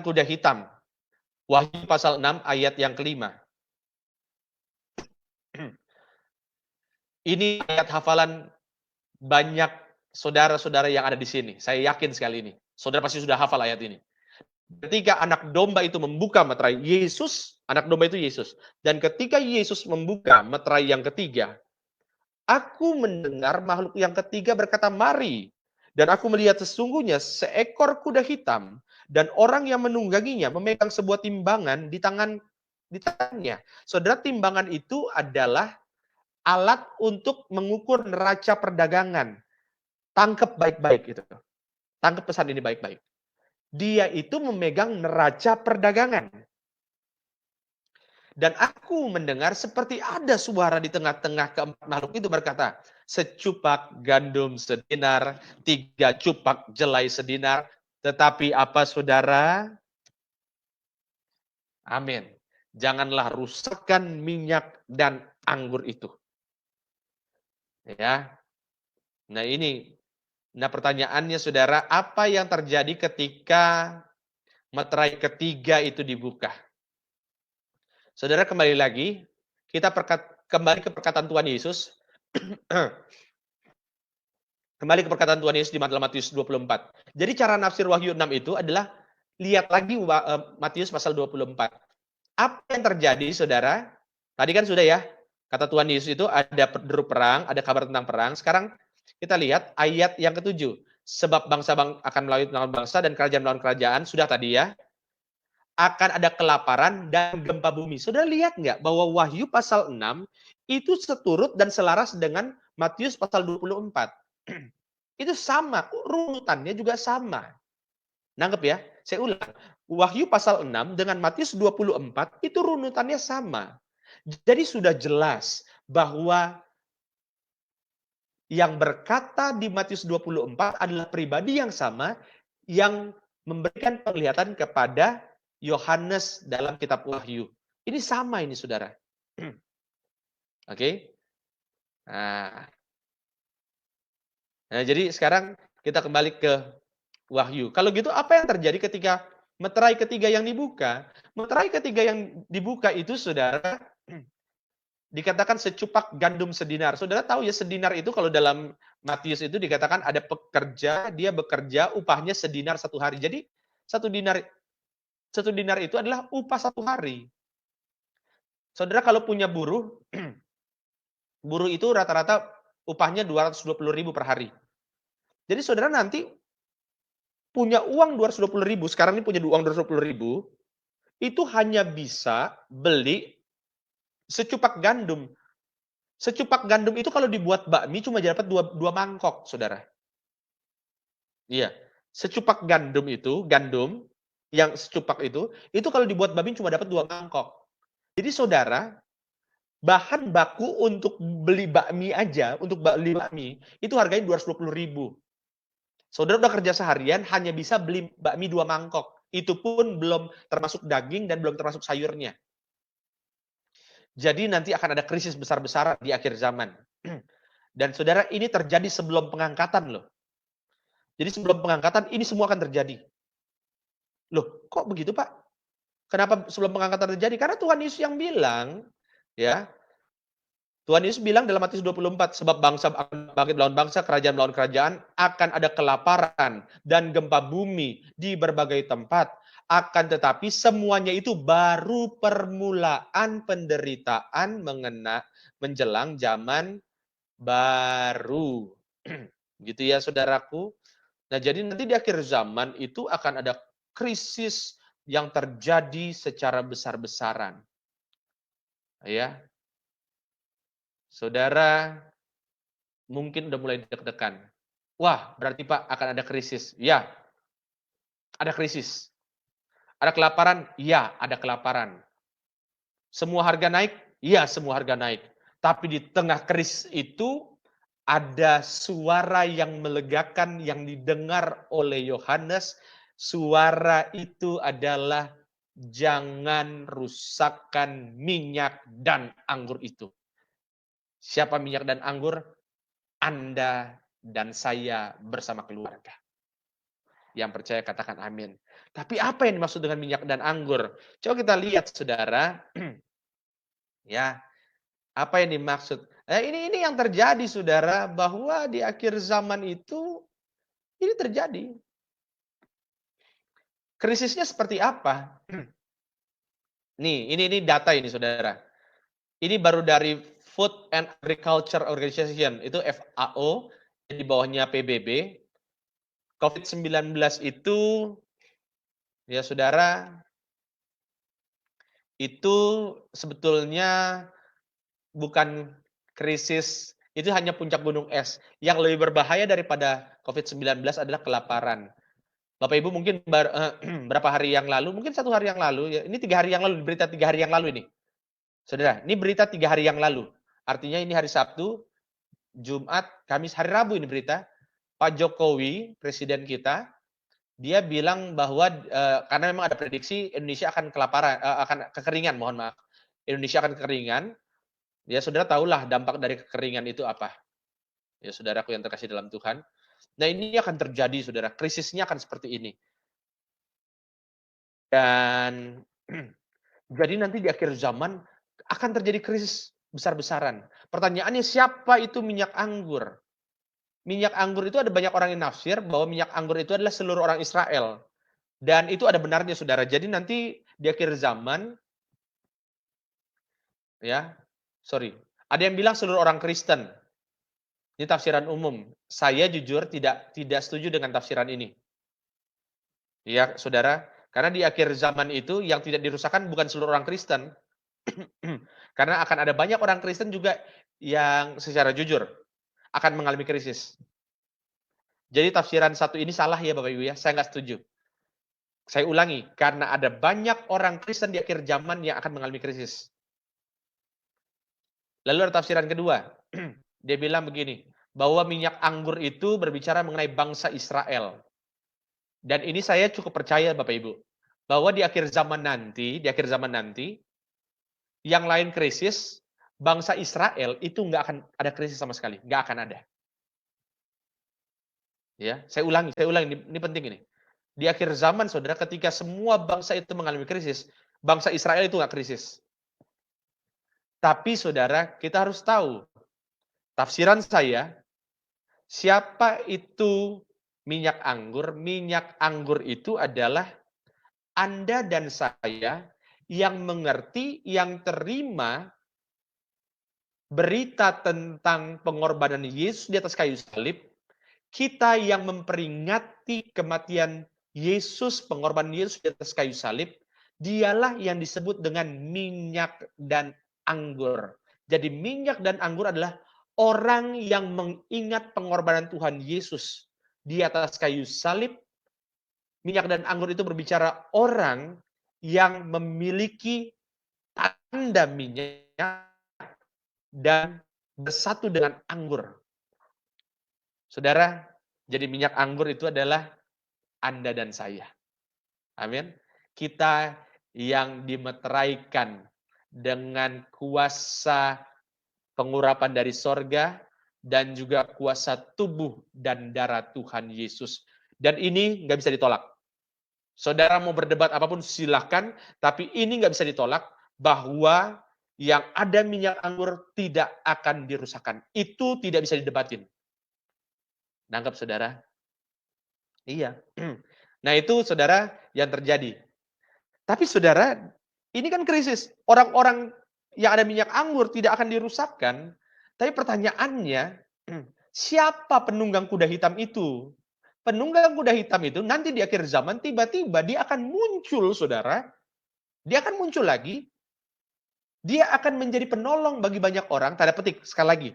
kuda hitam. Wahyu pasal 6 ayat yang kelima. Ini ayat hafalan banyak saudara-saudara yang ada di sini. Saya yakin sekali ini. Saudara pasti sudah hafal ayat ini. Ketika anak domba itu membuka meterai Yesus, anak domba itu Yesus. Dan ketika Yesus membuka meterai yang ketiga, aku mendengar makhluk yang ketiga berkata, "Mari." Dan aku melihat sesungguhnya seekor kuda hitam dan orang yang menungganginya memegang sebuah timbangan di tangannya. Saudara, timbangan itu adalah alat untuk mengukur neraca perdagangan. Tangkap baik-baik itu. Tangkap pesan ini baik-baik. Dia itu memegang neraca perdagangan. Dan aku mendengar seperti ada suara di tengah-tengah keempat makhluk itu berkata, secupak gandum sedinar, 3 cupak jelai sedinar. Tetapi apa saudara? Amin. Janganlah rusakkan minyak dan anggur itu. Ya. Nah ini. Nah pertanyaannya saudara, apa yang terjadi ketika meterai ketiga itu dibuka? Saudara kembali lagi, kita kembali ke perkataan Tuhan Yesus. Kembali ke perkataan Tuhan Yesus di dalam Matius 24. Jadi cara nafsir Wahyu 6 itu adalah lihat lagi Matius pasal 24. Apa yang terjadi saudara? Tadi kan sudah ya, kata Tuhan Yesus itu ada deru perang, ada kabar tentang perang. Sekarang kita lihat ayat yang ketujuh. Sebab bangsa akan melawan bangsa dan kerajaan melawan kerajaan. Sudah tadi ya. Akan ada kelaparan dan gempa bumi. Saudara lihat nggak bahwa Wahyu pasal 6 itu seturut dan selaras dengan Matius pasal 24. Itu sama, runutannya juga sama. Nanggep ya? Saya ulang. Wahyu pasal 6 dengan Matius 24 itu runutannya sama. Jadi sudah jelas bahwa yang berkata di Matius 24 adalah pribadi yang sama yang memberikan penglihatan kepada Yohanes dalam kitab Wahyu. Ini sama ini saudara. Oke. Nah, jadi sekarang kita kembali ke Wahyu. Kalau gitu apa yang terjadi ketika meterai ketiga yang dibuka? Meterai ketiga yang dibuka itu saudara dikatakan secupak gandum sedinar. Saudara tahu ya sedinar itu kalau dalam Matius itu dikatakan ada pekerja, dia bekerja upahnya sedinar 1 hari. Jadi satu dinar itu adalah upah 1 hari. Saudara kalau punya buruh, buruh itu rata-rata upahnya 220.000 per hari. Jadi saudara nanti punya uang 220.000, sekarang ini punya uang 220.000, itu hanya bisa beli secupak gandum. Secupak gandum itu kalau dibuat bakmi cuma dapat 2 mangkok, saudara. Iya. Secupak gandum itu, gandum yang secupak itu kalau dibuat bakmi cuma dapat 2 mangkok. Jadi saudara, bahan baku untuk beli bakmi aja, untuk beli bakmi, itu harganya 220.000. Saudara udah kerja seharian hanya bisa beli bakmi 2 mangkok. Itu pun belum termasuk daging dan belum termasuk sayurnya. Jadi nanti akan ada krisis besar-besaran di akhir zaman. Dan saudara, ini terjadi sebelum pengangkatan loh. Jadi sebelum pengangkatan ini semua akan terjadi. Loh, kok begitu Pak? Kenapa sebelum pengangkatan terjadi? Karena Tuhan Yesus yang bilang, ya. Tuhan Yesus bilang dalam Matius 24, sebab bangsa akan bangkit melawan bangsa, kerajaan melawan kerajaan, akan ada kelaparan dan gempa bumi di berbagai tempat. Akan tetapi semuanya itu baru permulaan penderitaan menjelang zaman baru. Gitu ya saudaraku. Nah jadi nanti di akhir zaman itu akan ada krisis yang terjadi secara besar-besaran. Ya, saudara mungkin udah mulai deg-degan. Wah, berarti Pak akan ada krisis. Ya, ada krisis. Ada kelaparan? Ya, ada kelaparan. Semua harga naik? Ya, semua harga naik. Tapi di tengah krisis itu ada suara yang melegakan yang didengar oleh Yohanes. Suara itu adalah jangan rusakkan minyak dan anggur itu. Siapa minyak dan anggur? Anda dan saya bersama keluarga. Yang percaya katakan amin. Tapi apa yang dimaksud dengan minyak dan anggur? Coba kita lihat saudara, ya, apa yang dimaksud? Ini yang terjadi saudara, bahwa di akhir zaman itu ini terjadi. Krisisnya seperti apa? Nih, ini data ini saudara. Ini baru dari Food and Agriculture Organization, itu FAO, di bawahnya PBB. COVID-19 itu, ya saudara, itu sebetulnya bukan krisis, itu hanya puncak gunung es. Yang lebih berbahaya daripada COVID-19 adalah kelaparan. Bapak Ibu mungkin berapa hari yang lalu, mungkin 1 hari yang lalu, ya, ini 3 hari yang lalu, berita 3 hari yang lalu ini. Saudara, ini berita 3 hari yang lalu. Artinya ini hari Sabtu, Jumat, Kamis, hari Rabu ini berita. Pak Jokowi, presiden kita, dia bilang bahwa karena memang ada prediksi Indonesia akan kelaparan, akan kekeringan, mohon maaf. Indonesia akan kekeringan. Ya, saudara tahulah dampak dari kekeringan itu apa. Ya, saudaraku yang terkasih dalam Tuhan. Nah, ini akan terjadi, saudara. Krisisnya akan seperti ini. Dan jadi nanti di akhir zaman akan terjadi krisis besar-besaran. Pertanyaannya, siapa itu minyak anggur? Minyak anggur itu ada banyak orang yang nafsir bahwa minyak anggur itu adalah seluruh orang Israel. Dan itu ada benarnya, saudara. Jadi nanti di akhir zaman, ya, ada yang bilang seluruh orang Kristen. Ini tafsiran umum. Saya jujur tidak setuju dengan tafsiran ini. Ya, saudara, karena di akhir zaman itu yang tidak dirusakkan bukan seluruh orang Kristen. Karena akan ada banyak orang Kristen juga yang secara jujur akan mengalami krisis. Jadi tafsiran satu ini salah ya Bapak Ibu ya, saya nggak setuju. Saya ulangi, karena ada banyak orang Kristen di akhir zaman yang akan mengalami krisis. Lalu ada tafsiran kedua, dia bilang begini, bahwa minyak anggur itu berbicara mengenai bangsa Israel. Dan ini saya cukup percaya Bapak Ibu, bahwa di akhir zaman nanti, yang lain krisis, bangsa Israel itu nggak akan ada krisis sama sekali, nggak akan ada. Ya, saya ulangi, ini penting ini. Di akhir zaman, saudara, ketika semua bangsa itu mengalami krisis, bangsa Israel itu nggak krisis. Tapi, saudara, kita harus tahu, tafsiran saya, siapa itu minyak anggur? Minyak anggur itu adalah Anda dan saya yang mengerti, yang terima berita tentang pengorbanan Yesus di atas kayu salib, kita yang memperingati kematian Yesus, pengorbanan Yesus di atas kayu salib, dialah yang disebut dengan minyak dan anggur. Jadi minyak dan anggur adalah orang yang mengingat pengorbanan Tuhan Yesus di atas kayu salib. Minyak dan anggur itu berbicara orang yang memiliki tanda minyak dan bersatu dengan anggur. Saudara, jadi minyak anggur itu adalah Anda dan saya. Amin. Kita yang dimeteraikan dengan kuasa pengurapan dari sorga dan juga kuasa tubuh dan darah Tuhan Yesus. Dan ini nggak bisa ditolak. Saudara mau berdebat apapun silahkan, tapi ini nggak bisa ditolak bahwa yang ada minyak anggur tidak akan dirusakkan. Itu tidak bisa didebatin. Nangkap saudara? Iya. Nah itu saudara yang terjadi. Tapi saudara, ini kan krisis. Orang-orang yang ada minyak anggur tidak akan dirusakkan. Tapi pertanyaannya, siapa penunggang kuda hitam itu? Penunggang kuda hitam itu nanti di akhir zaman tiba-tiba dia akan muncul saudara. Dia akan muncul lagi. Dia akan menjadi penolong bagi banyak orang. Tanda petik, sekali lagi.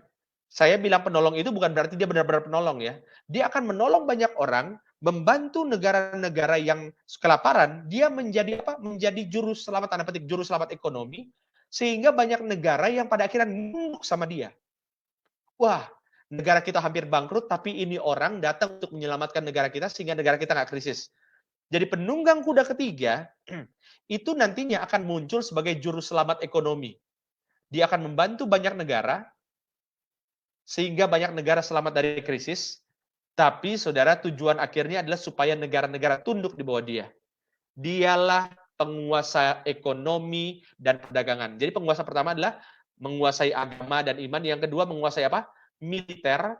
Saya bilang penolong itu bukan berarti dia benar-benar penolong ya. Dia akan menolong banyak orang, membantu negara-negara yang kelaparan, dia menjadi apa? Menjadi juru selamat, tanda petik, juru selamat ekonomi, sehingga banyak negara yang pada akhirnya nunduk sama dia. Wah, negara kita hampir bangkrut, tapi ini orang datang untuk menyelamatkan negara kita sehingga negara kita nggak krisis. Jadi penunggang kuda ketiga itu nantinya akan muncul sebagai juru selamat ekonomi. Dia akan membantu banyak negara sehingga banyak negara selamat dari krisis. Tapi saudara, tujuan akhirnya adalah supaya negara-negara tunduk di bawah dia. Dialah penguasa ekonomi dan perdagangan. Jadi penguasa pertama adalah menguasai agama dan iman, yang kedua menguasai apa? Militer,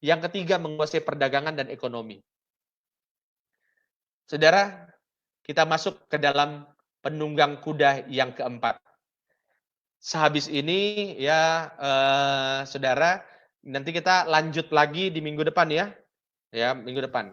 yang ketiga menguasai perdagangan dan ekonomi. Saudara, kita masuk ke dalam penunggang kuda yang keempat. Sehabis ini ya saudara, nanti kita lanjut lagi di minggu depan ya. Ya, minggu depan.